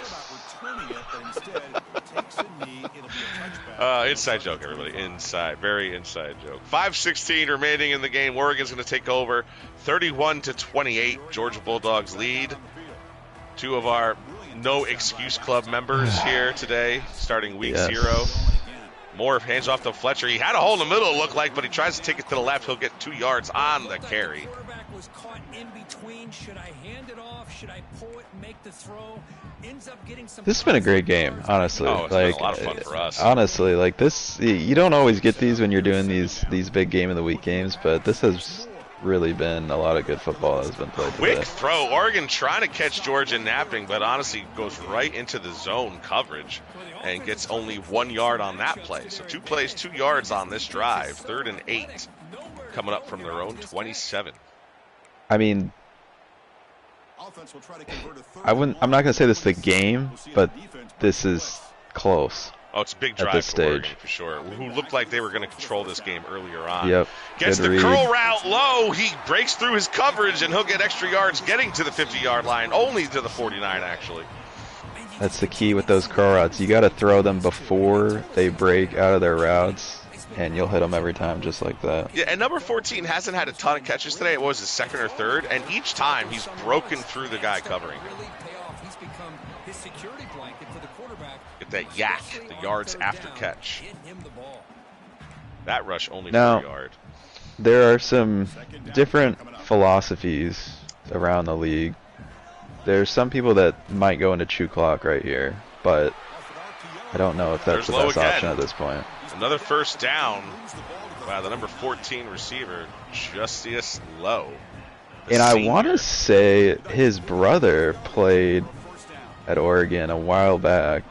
Inside joke, everybody. Inside. Very inside joke. 5:16 remaining in the game. Oregon's going to take over 31-28. Georgia Bulldogs lead. Two of our No Excuse Club members here today, starting week 0. Moore hands off to Fletcher. He had a hole in the middle, it looked like, but he tries to take it to the left. He'll get 2 yards on the carry. Was caught in between. Should I hand it off? Should I pull it, make the throw? Ends up getting some. This has been a great game, honestly. Oh, it's been a lot of fun for us. Honestly, like this, you don't always get these when you're doing these big game of the week games, but this has really been a lot of good football that has been played today. Quick throw. Oregon trying to catch Georgia napping, but honestly goes right into the zone coverage and gets only 1 yard on that play. So 2 plays, 2 yards on this drive. 3rd and 8 coming up from their own 27. I mean, I'm not going to say this is the game, but this is close. Oh, it's a big drive at this for stage. Oregon, for sure. Who looked like they were going to control this game earlier on. Yep. Gets Good the read. curl route low. He breaks through his coverage, and he'll get extra yards getting to the 50-yard line, only to the 49, actually. That's the key with those curl routes. You got to throw them before they break out of their routes, and you'll hit them every time just like that. Yeah, and number 14 hasn't had a ton of catches today. It was his 2nd or 3rd, and each time he's broken through the guy covering him. Get that yak, the yards after catch. That rush only 4 yard. There are some different philosophies around the league. There's some people that might go into chew clock right here, but I don't know if that's the best option at this point. Another first down. Wow, the number 14 receiver, Justice Lowe. And I want to say his brother played at Oregon a while back.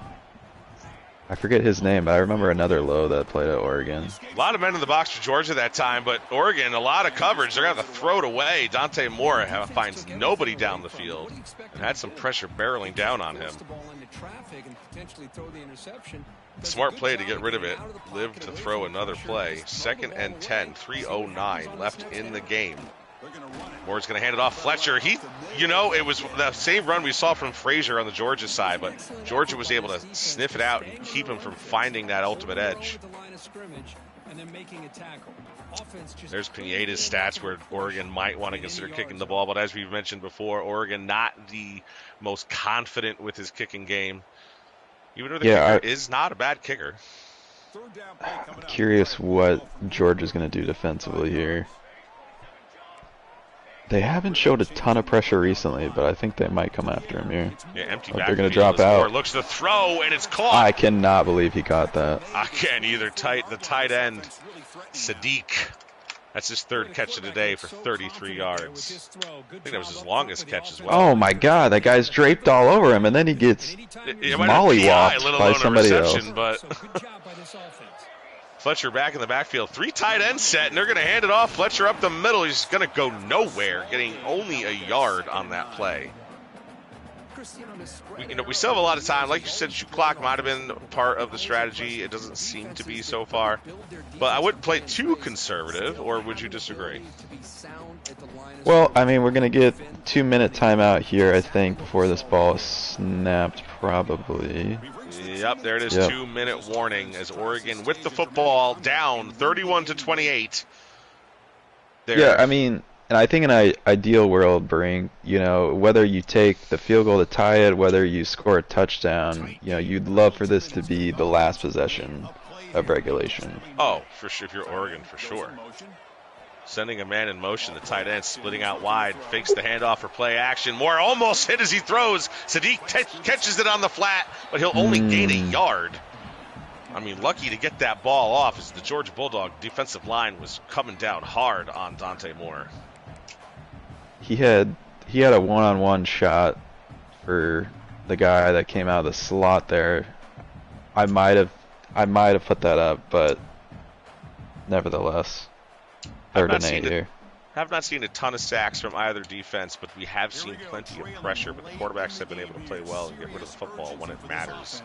I forget his name, but I remember another Lowe that played at Oregon. A lot of men in the box for Georgia that time, but Oregon, a lot of coverage. They're going to have to throw it away. Dante Moore finds nobody down the field and had some pressure barreling down on him. Smart play to get rid of it. Live to throw another play. 2nd and 10, 3:09 left in the game. Moore's going to hand it off. Fletcher, it was the same run we saw from Frazier on the Georgia side, but Georgia was able to sniff it out and keep him from finding that ultimate edge. There's Pineda's stats where Oregon might want to consider kicking the ball, but as we've mentioned before, Oregon not the most confident with his kicking game. Even though the kicker is not a bad kicker. I'm curious what Georgia's going to do defensively here. They haven't showed a ton of pressure recently, but I think they might come after him here. Yeah, empty they're going to drop out. Looks to throw, and it's caught. I cannot believe he caught that. I can't either. The tight end, Sadiq. That's his 3rd catch of the day for 33 yards. I think that was his longest catch as well. Oh, my God. That guy's draped all over him, and then he gets mollywopped by somebody else. But Fletcher back in the backfield. 3 tight ends set, and they're going to hand it off. Fletcher up the middle. He's going to go nowhere, getting only a yard on that play. We still have a lot of time. Like you said, shoot clock might have been part of the strategy. It doesn't seem to be so far. But I wouldn't play too conservative, or would you disagree? Well, I mean, we're going to get 2-minute timeout here, I think, before this ball is snapped, probably. Yep, there it is. Yep. 2-minute warning as Oregon with the football down 31-28. Yeah, I mean, and I think in an ideal world, Brink, you know, whether you take the field goal to tie it, whether you score a touchdown, you know, you'd love for this to be the last possession of regulation. Oh, for sure. If you're Oregon, for sure. Sending a man in motion, the tight end splitting out wide, fakes the handoff for play action. Moore almost hit as he throws. Sadiq catches it on the flat, but he'll only gain a yard. I mean, lucky to get that ball off as the Georgia Bulldog defensive line was coming down hard on Dante Moore. He had a one-on-one shot for the guy that came out of the slot there. I might have put that up, but nevertheless. Have not seen a ton of sacks from either defense, but we have seen plenty of pressure. But the quarterbacks have been able to play well and get rid of the football when it matters.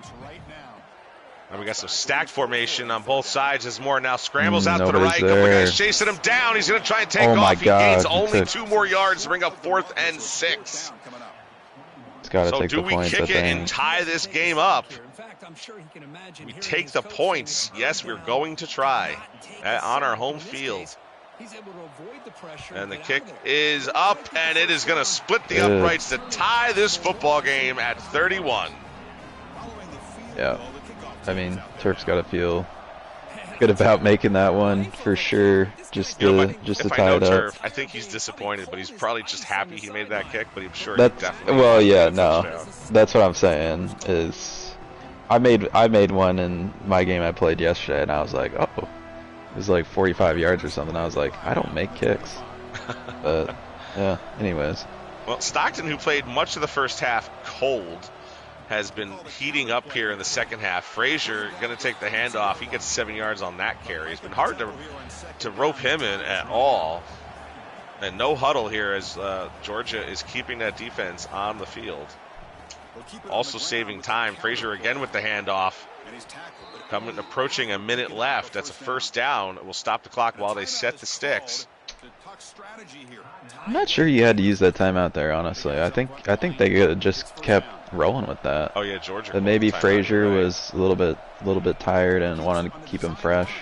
And we got some stacked formation on both sides as Moore now scrambles out to the right. Couple guys chasing him down. He's going to try and take off. He gains only 2 more yards to bring up 4th and 6. So do we kick it and tie this game up? We take the points. Yes, we're going to try on our home field. And the kick is up, and it is going to split the uprights to tie this football game at 31. Yeah, I mean, Turf's got to feel good about making that one for sure. Just to tie it up. Turf, I think he's disappointed, but he's probably just happy he made that kick. But I'm sure he definitely. Well, yeah, no, that's what I'm saying. Is I made one in my game I played yesterday, and I was like, oh. It was like 45 yards or something. I was like, I don't make kicks. But, yeah, anyways. Well, Stockton, who played much of the first half cold, has been heating up here in the second half. Frazier going to take the handoff. He gets 7 yards on that carry. It's been hard to rope him in at all. And no huddle here as Georgia is keeping that defense on the field. Also saving time. Frazier again with the handoff. Approaching a minute left. That's a first down. It will stop the clock while they set the sticks. I'm not sure you had to use that timeout there, honestly. I think they could have just kept rolling with that. Oh yeah, Georgia. But maybe Frazier was a little bit tired and wanted to keep him fresh.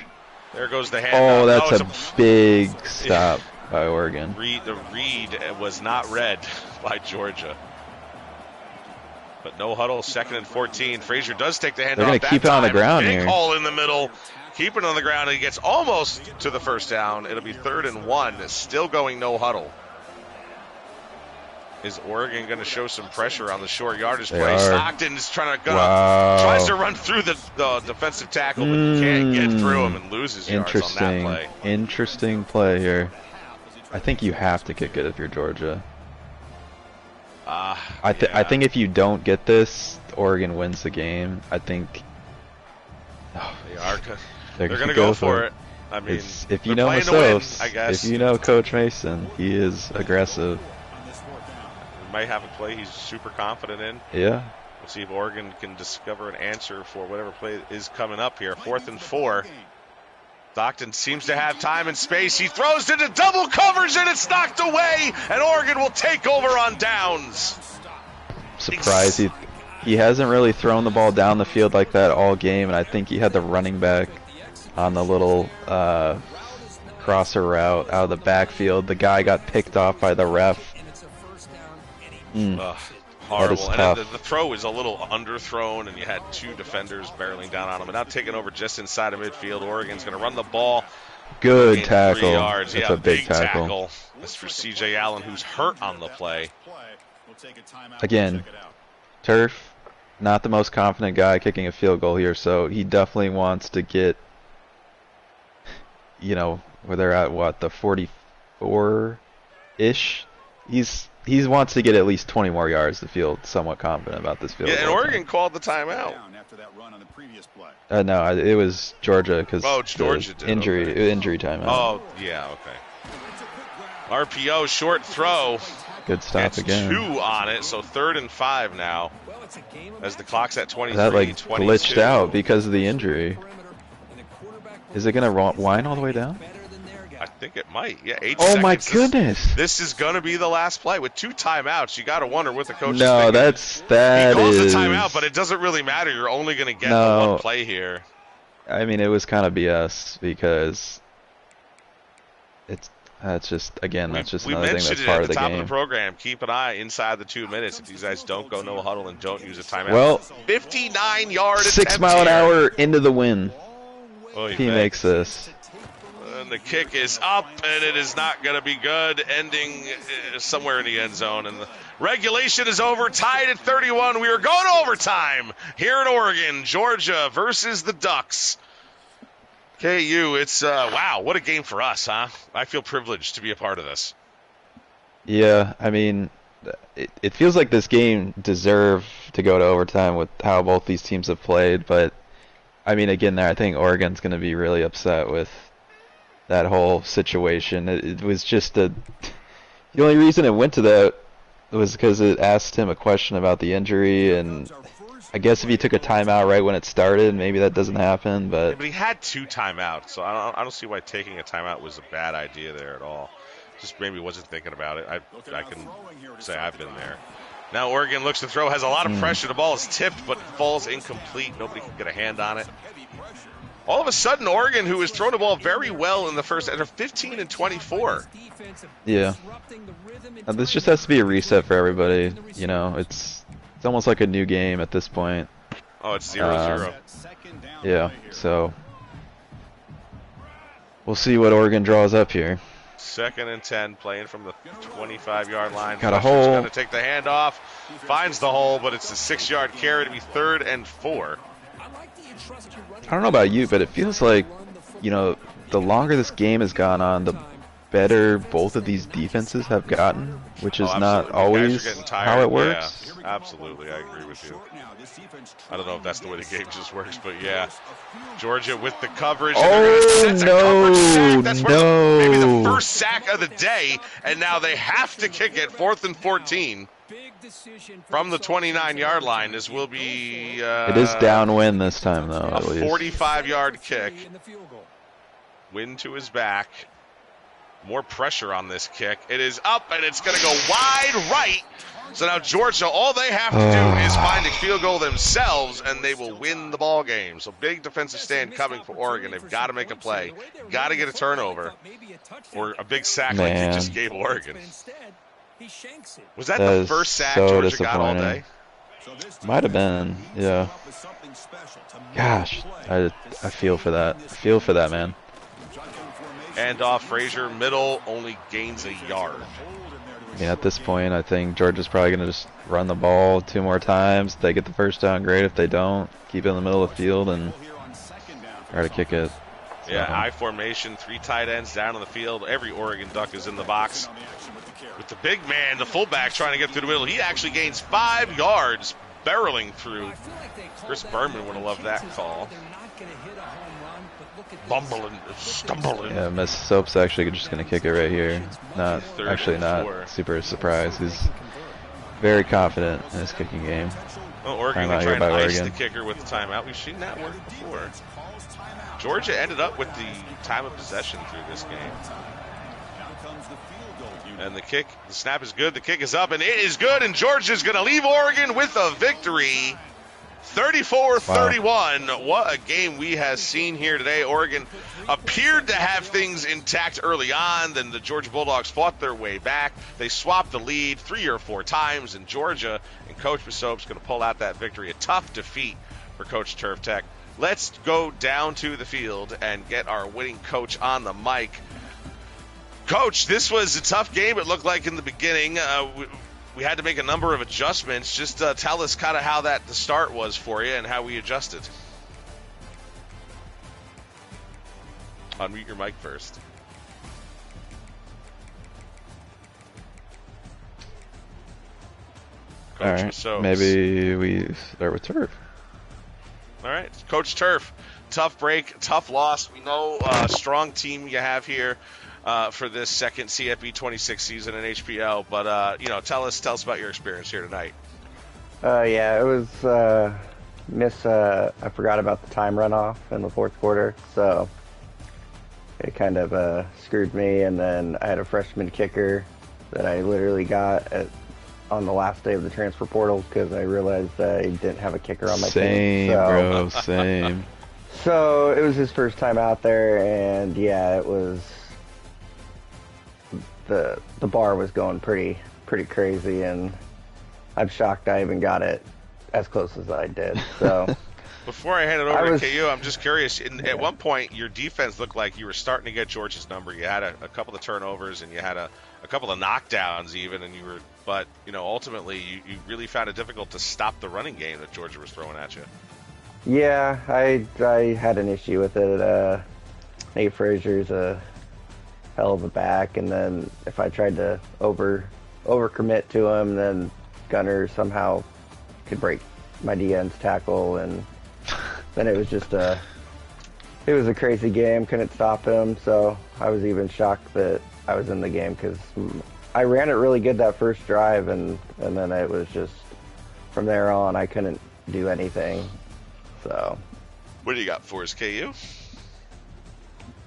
There goes the handoff. Oh, that's a big stop by Oregon. The read was not read by Georgia. But no huddle, 2nd and 14. Frazier does take the handoff. They're going to keep it on the ground here. Big hole in the middle. Keep it on the ground. He gets almost to the first down. It'll be 3rd and 1. Still going no huddle. Is Oregon going to show some pressure on the short yardage play? Stockton's trying to tries to run through the defensive tackle, but can't get through him and loses yards on that play. Interesting play here. I think you have to kick it if you're Georgia. I think if you don't get this, Oregon wins the game. I think they're going to go for it. I mean, if you know Masos, if you know Coach Mason, he is aggressive. We might have a play he's super confident in. Yeah. We'll see if Oregon can discover an answer for whatever play is coming up here. 4th and 4. Stockton seems to have time and space. He throws into double coverage and it's knocked away, and Oregon will take over on downs. Surprised he hasn't really thrown the ball down the field like that all game, and I think he had the running back on the little crosser route out of the backfield. The guy got picked off by the ref. Horrible. And the throw is a little underthrown, and you had 2 defenders barreling down on him. And now taking over just inside of midfield. Oregon's going to run the ball. Good tackle. 3 yards. That's a big tackle. That's for C.J. Allen, who's hurt on the play. Again, Turf, not the most confident guy kicking a field goal here, so he definitely wants to get, where they're at, the 44-ish? He wants to get at least 20 more yards to feel somewhat confident about this field. Yeah, and Oregon called the timeout. No, it was Georgia because Georgia did. Injury timeout. Oh, yeah, okay. RPO, short throw. Good stop Gets again. 2 on it, so 3rd and 5 now. As the clock's at 23, That like 22. glitched out because of the injury. Is it gonna wind all the way down? I think it might. Yeah, 8 Oh seconds. my goodness! This is gonna be the last play with 2 timeouts. You got to wonder what the coach is No, thinking. that he calls is. the timeout, but it doesn't really matter. You're only gonna get the one play here. I mean, it was kind of BS because that's just another thing that's part of the game. We mentioned it at the top of the program. Keep an eye inside the 2 minutes. If these guys don't go no huddle and don't use a timeout. Well, 59-yard 6 mile an hour into the wind. He makes this. And the kick is up, and it is not going to be good, ending somewhere in the end zone. And the regulation is over, tied at 31. We are going to overtime here in Oregon. Georgia versus the Ducks. KU, it's, wow, what a game for us, huh? I feel privileged to be a part of this. Yeah, I mean, it feels like this game deserved to go to overtime with how both these teams have played, but, I mean, again, I think Oregon's going to be really upset with that whole situation. It was just the only reason it went to that was because it asked him a question about the injury, and I guess if he took a timeout right when it started, maybe that doesn't happen. But, yeah, but he had 2 timeouts, so I don't see why taking a timeout was a bad idea there at all. Just maybe wasn't thinking about it. I can say I've been there. Now Oregon looks to throw, has a lot of pressure. The ball is tipped, but falls incomplete. Nobody can get a hand on it. All of a sudden, Oregon, who has thrown the ball very well in the first, and they're 15 and 24. Yeah. This just has to be a reset for everybody. You know, it's almost like a new game at this point. Oh, it's 0-0. Yeah, so we'll see what Oregon draws up here. 2nd and 10, playing from the 25-yard line. Got a hole. Going to take the handoff, finds the hole, but it's a 6-yard carry to be 3rd and 4. I don't know about you, but it feels like, you know, the longer this game has gone on, the better both of these defenses have gotten, which is not always how it works. Yeah, absolutely, I agree with you. I don't know if that's the way the game just works, but yeah. Georgia with the coverage. Oh, no, that's no. Maybe the first sack of the day, and now they have to kick it, 4th and 14. From the 29-yard line, this will be... it is downwind this time, though, a at least. 45-yard kick. Wind to his back. More pressure on this kick. It is up, and it's going to go wide right. So now Georgia, all they have to do is find a field goal themselves, and they will win the ball game. So big defensive stand coming for Oregon. They've got to make a play. Got to get a turnover. Or a big sack like they just gave Oregon. Was that the first sack Georgia got all day? Might have been, yeah. Gosh, I feel for that. I feel for that, man. And off Frazier, middle, only gains a yard. Yeah, at this point, I think Georgia's probably going to just run the ball 2 more times. If they get the first down, great. If they don't, keep it in the middle of the field and try to kick it. Yeah, I formation, 3 tight ends down on the field. Every Oregon Duck is in the box. With the big man, the fullback, trying to get through the middle. He actually gains 5 yards, barreling through. Chris Berman would have loved that call. Bumbling, stumbling. Yeah, Miss Soap's actually just going to kick it right here. Not super surprised. He's very confident in his kicking game. Well, Oregon will try and ice the kicker with the timeout. We've seen that work before. Georgia ended up with the time of possession through this game. And the snap is good. The kick is up, and it is good. And Georgia's going to leave Oregon with a victory. 34-31. Wow. What a game we have seen here today. Oregon appeared to have things intact early on. Then the Georgia Bulldogs fought their way back. They swapped the lead 3 or 4 times, and Georgia and Coach Massoup's going to pull out that victory. A tough defeat for Coach Turf Tech. Let's go down to the field and get our winning coach on the mic. Coach, this was a tough game, it looked like, in the beginning. We had to make a number of adjustments. Just tell us kind of how the start was for you and how we adjusted. Unmute your mic first. Coach, all right, Massoup's. Maybe we start with Turf. All right, Coach Turf. Tough break, tough loss. We know strong team you have here. for this second CFB26 season in HPL. But tell us about your experience here tonight. Yeah, it was I forgot about the time runoff in the fourth quarter, so it kind of screwed me. And then I had a freshman kicker that I literally got on the last day of the transfer portal because I realized I didn't have a kicker on my team. Bro, same. So it was his first time out there, and yeah, it was the bar was going pretty crazy, and I'm shocked I even got it as close as I did. So before I hand it over to KU, I'm just curious. At one point, your defense looked like you were starting to get Georgia's number. You had a couple of turnovers, and you had a couple of knockdowns even, but ultimately you really found it difficult to stop the running game that Georgia was throwing at you. Yeah, I had an issue with it. Nate Frazier's a hell of a back, and then if I tried to overcommit to him, then Gunner somehow could break my DN's tackle, and then it was just a crazy game. Couldn't stop him, so I was even shocked that I was in the game because I ran it really good that first drive, and then it was just from there on I couldn't do anything. So, what do you got for us, KU?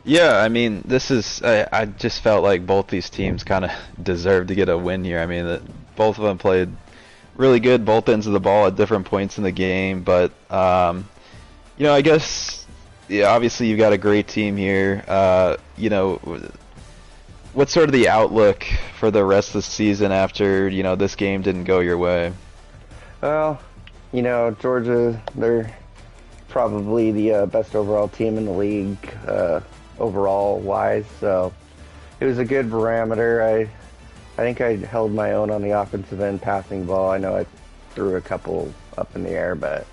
Yeah, I mean, I just felt like both these teams kind of deserved to get a win here. I mean, both of them played really good, both ends of the ball at different points in the game. But, I guess, yeah, obviously you've got a great team here. What's sort of the outlook for the rest of the season after, this game didn't go your way? Well, Georgia, they're probably the best overall team in the league overall wise, so it was a good barometer. I think I held my own on the offensive end passing ball. I know I threw a couple up in the air, but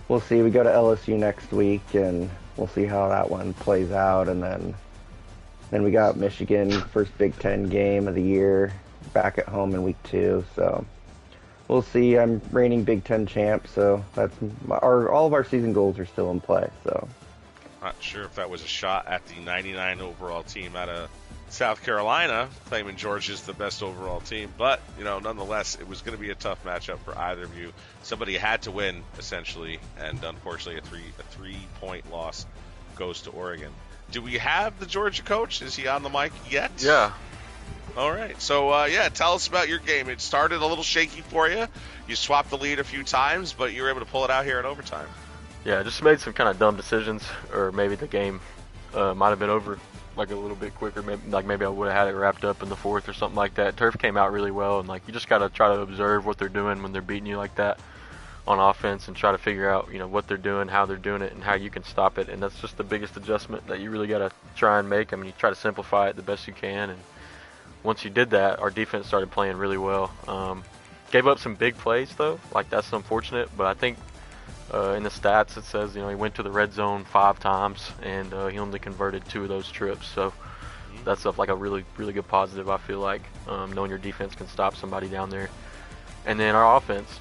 we'll see. We go to LSU next week, and we'll see how that one plays out. And then we got Michigan, first Big Ten game of the year, back at home in week 2. So we'll see. I'm reigning Big Ten champ, so that's all of our season goals are still in play. So not sure if that was a shot at the 99 overall team out of South Carolina, claiming Georgia's the best overall team. But, nonetheless, it was going to be a tough matchup for either of you. Somebody had to win, essentially, and unfortunately a three-point loss goes to Oregon. Do we have the Georgia coach? Is he on the mic yet? Yeah. All right. So, tell us about your game. It started a little shaky for you. You swapped the lead a few times, but you were able to pull it out here in overtime. Yeah, just made some kind of dumb decisions, or maybe the game might have been over like a little bit quicker. Maybe I would have had it wrapped up in the fourth or something like that. Turf came out really well, and you just got to try to observe what they're doing when they're beating you like that on offense, and try to figure out what they're doing, how they're doing it, and how you can stop it. And that's just the biggest adjustment that you really got to try and make. I mean, you try to simplify it the best you can, and once you did that, our defense started playing really well. Gave up some big plays though, that's unfortunate, but I think in the stats it says he went to the red zone 5 times, and he only converted 2 of those trips. So that's a really good positive, I feel like, knowing your defense can stop somebody down there. And then our offense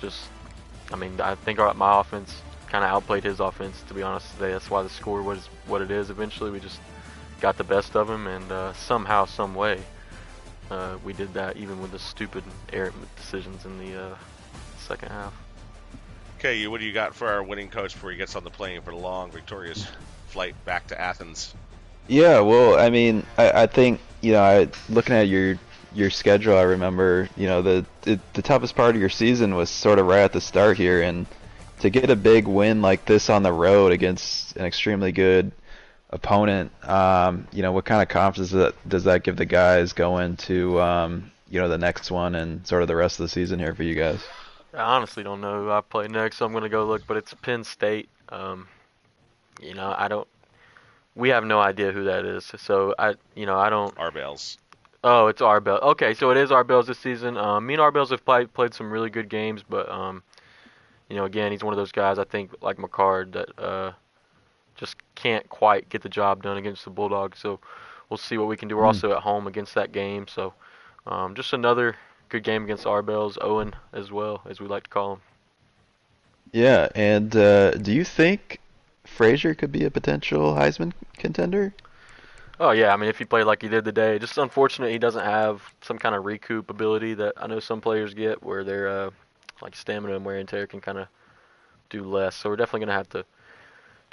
I think my offense kind of outplayed his offense, to be honest today. That's why the score was what it is. Eventually we just got the best of him, and somehow, some way, we did that even with the stupid errant decisions in the second half. Okay, what do you got for our winning coach before he gets on the plane for the long, victorious flight back to Athens? Yeah, well, I mean, I think, looking at your schedule, I remember, the toughest part of your season was sort of right at the start here, and to get a big win like this on the road against an extremely good opponent, what kind of confidence does that give the guys going to, the next one and sort of the rest of the season here for you guys? I honestly don't know who I play next, so I'm going to go look, but it's Penn State. We have no idea who that is, so I don't. Arbels. Oh, it's Arbel. Okay, so it is Arbels this season. Me and Arbels have played some really good games, but again, he's one of those guys, I think, like McCard, that just can't quite get the job done against the Bulldogs. So we'll see what we can do. We're also at home against that game, so just another good game against Arbels, Owen as well, as we like to call him. Yeah, and do you think Frazier could be a potential Heisman contender? Oh yeah, I mean if he played like he did today, just unfortunate he doesn't have some kind of recoup ability that I know some players get, where their like stamina and wear and tear can kind of do less. So we're definitely gonna have to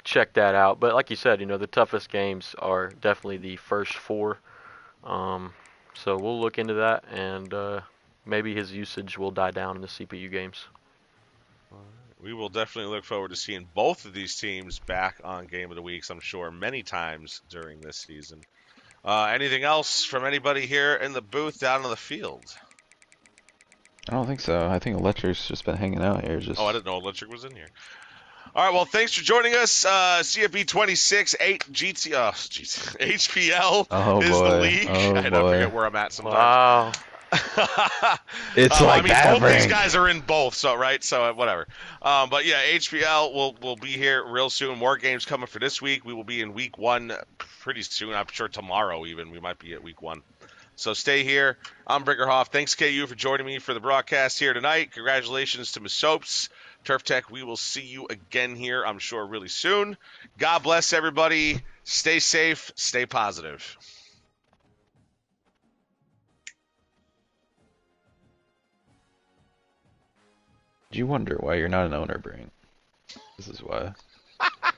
check that out. But like you said, the toughest games are definitely the first four. So we'll look into that, and maybe his usage will die down in the CPU games. We will definitely look forward to seeing both of these teams back on Game of the Weeks, I'm sure, many times during this season. Anything else from anybody here in the booth down on the field? I don't think so. I think Electric's just been hanging out here. Oh, I didn't know Electric was in here. All right, well, thanks for joining us. CFB26, 8 HPL Oh is the boy. league. Oh I boy. forget where I'm at sometimes. Wow. It's like I mean, that both these ring. guys are in both, so right, so whatever. But yeah, HPL will be here real soon. More games coming for this week. We will be in week 1 pretty soon. I'm sure tomorrow even we might be at week 1. So stay here. I'm Brickerhoff. Thanks, KU, for joining me for the broadcast here tonight. Congratulations to Ms. Soaps. Turf Tech, we will see you again here, I'm sure, really soon. God bless everybody. Stay safe. Stay positive. Do you wonder why you're not an owner, Brink? This is why.